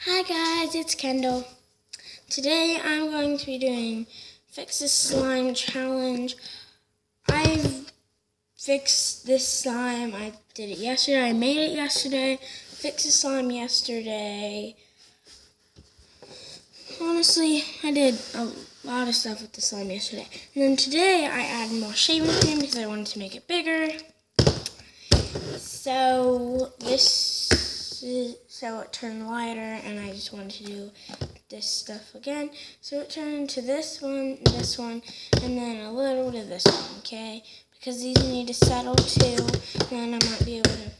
Hi guys, it's Kendall. Today I'm going to be doing Fix This Slime Challenge. I've fixed this slime. I did it yesterday. I made it yesterday. Fixed the slime yesterday. Honestly, I did a lot of stuff with the slime yesterday. And then today I added more shaving cream because I wanted to make it bigger. So it turned lighter, and I just wanted to do this stuff again. So it turned into this one, and then a little bit of this one, okay? Because these need to settle too, and then I might be able to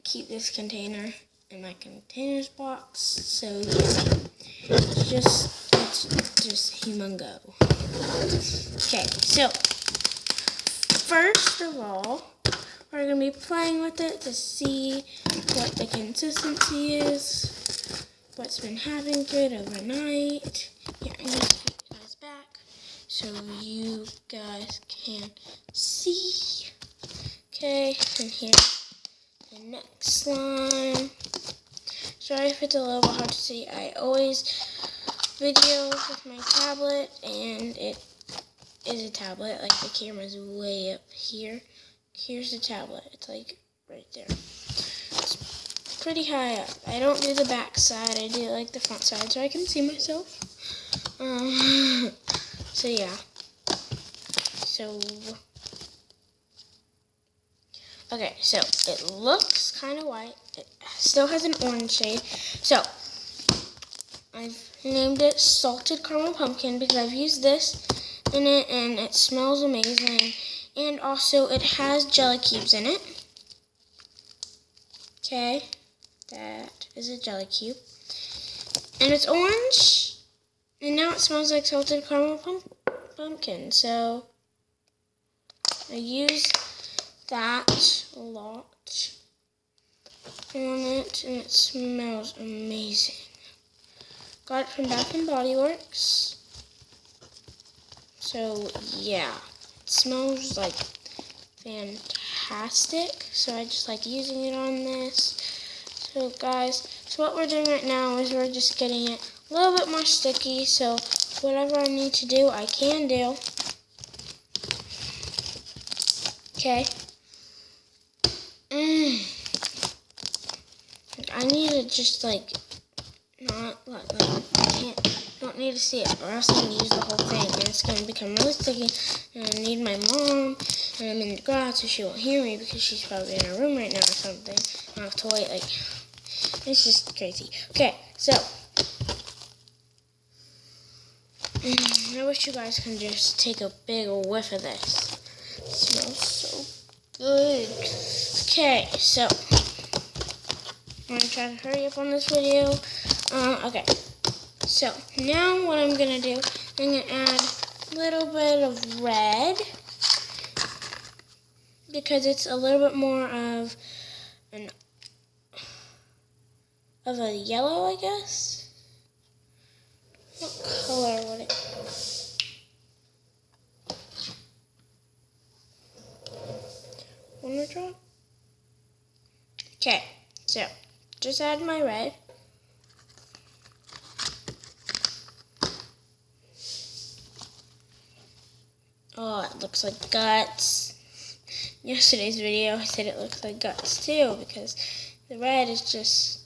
keep this container in my containers box. So yeah, it's just humongo. Okay, so first of all, we're going to be playing with it to see what the consistency is, what's been happening to it overnight. Here, I'm going to put you guys back so you guys can see. Okay, and here's the next slime. Sorry if it's a little bit hard to see. I always video with my tablet, and it is a tablet. Like, the camera's way up here. Here's the tablet. It's like right there. It's pretty high up. I don't do the back side. I do like the front side so I can see myself. So yeah. Okay, so it looks kind of white. It still has an orange shade. So I've named it Salted Caramel Pumpkin because I've used this in it and it smells amazing. And also, it has jelly cubes in it. Okay, that is a jelly cube. And it's orange. And now it smells like salted caramel pumpkin. So, I use that a lot on it. And it smells amazing. Got it from Bath & Body Works. So, yeah. Smells like fantastic, so I just like using it on this. So guys, so what we're doing right now is we're just getting it a little bit more sticky, so whatever I need to do, I can do. Okay. I need to just don't need to see it, or else I'm going to use the whole thing, and it's going to become really sticky, and I need my mom, and I'm in the garage, so she won't hear me, because she's probably in her room right now or something. I'll have to wait, it's just crazy. Okay, so, I wish you guys can just take a big whiff of this. It smells so good. Okay, so, I'm going to try to hurry up on this video. Okay. So, now what I'm going to do, I'm going to add a little bit of red, because it's a little bit more of a yellow, I guess. What color would it be? One more drop. Okay, so, just add my red. Oh, it looks like guts. Yesterday's video, I said it looks like guts too, because the red is just...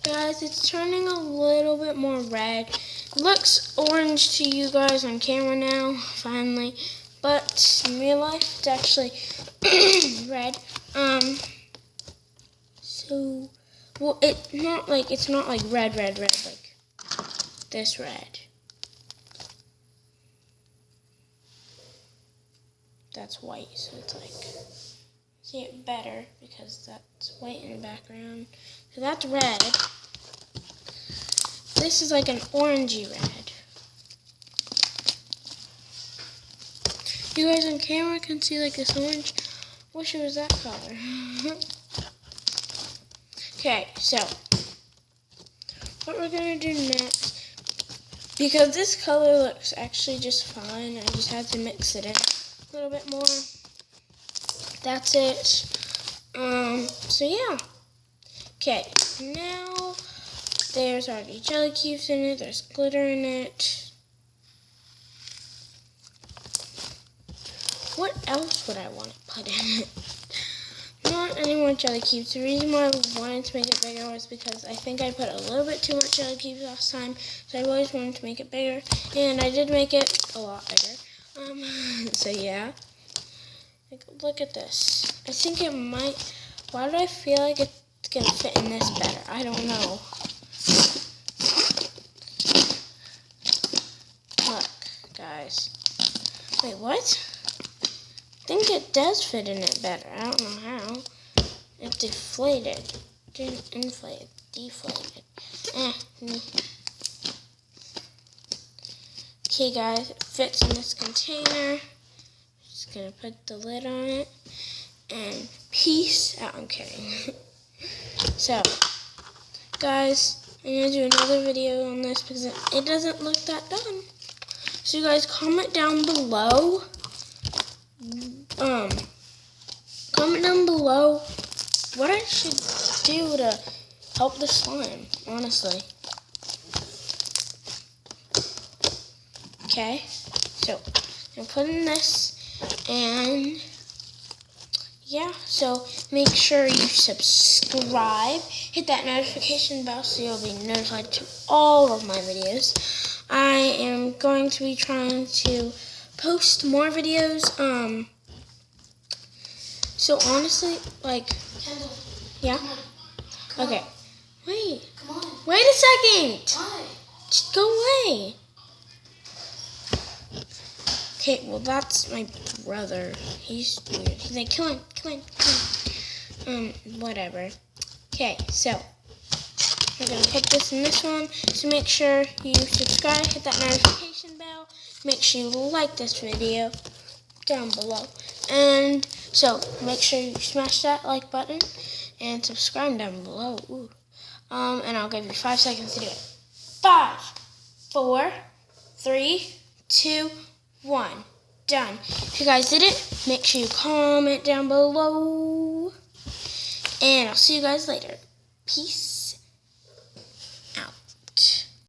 Guys, it's turning a little bit more red. It looks orange to you guys on camera now, finally, but in real life, it's actually red. So, well, it's not like red, like this red. that's white, so it's like, see it better because that's white in the background. So that's red. This is like an orangey red. You guys on camera can see like this orange. Wish it was that color. Okay, so what we're gonna do next, because this color looks actually just fine, I just had to mix it in a little bit more. That's it. So yeah. Okay, now there's already jelly cubes in it, there's glitter in it. What else would I want to put in it? Not any more jelly cubes. The reason why I wanted to make it bigger was because I think I put a little bit too much jelly cubes last time, so I always wanted to make it bigger, and I did make it a lot bigger. So yeah. Like, look at this. I think it might, why do I feel like it's going to fit in this better? I don't know. Look, guys. Wait, what? I think it does fit in it better. I don't know how. It deflated. Didn't inflate. Deflated. Okay, guys. It fits in this container. Just gonna put the lid on it. And peace out. I'm kidding. So, guys, I'm gonna do another video on this because it doesn't look that done. So, you guys, comment down below. Comment down below what I should do to help the slime, honestly. Okay, so I'm putting this, and yeah, so make sure you subscribe, hit that notification bell so you'll be notified to all of my videos. I am going to be trying to post more videos, so honestly, like, Kendall, yeah? come Okay. on. Wait. Come on. Wait a second. Why? Just go away. Okay, well, that's my brother. He's weird. He's like, come on. Whatever. Okay, so we're going to put this in this one. So make sure you subscribe, hit that notification bell. Make sure you like this video down below. And so make sure you smash that like button and subscribe down below. Ooh. And I'll give you 5 seconds to do it. 5, 4, 3, 2, 1. Done. If you guys did it, make sure you comment down below. And I'll see you guys later. Peace.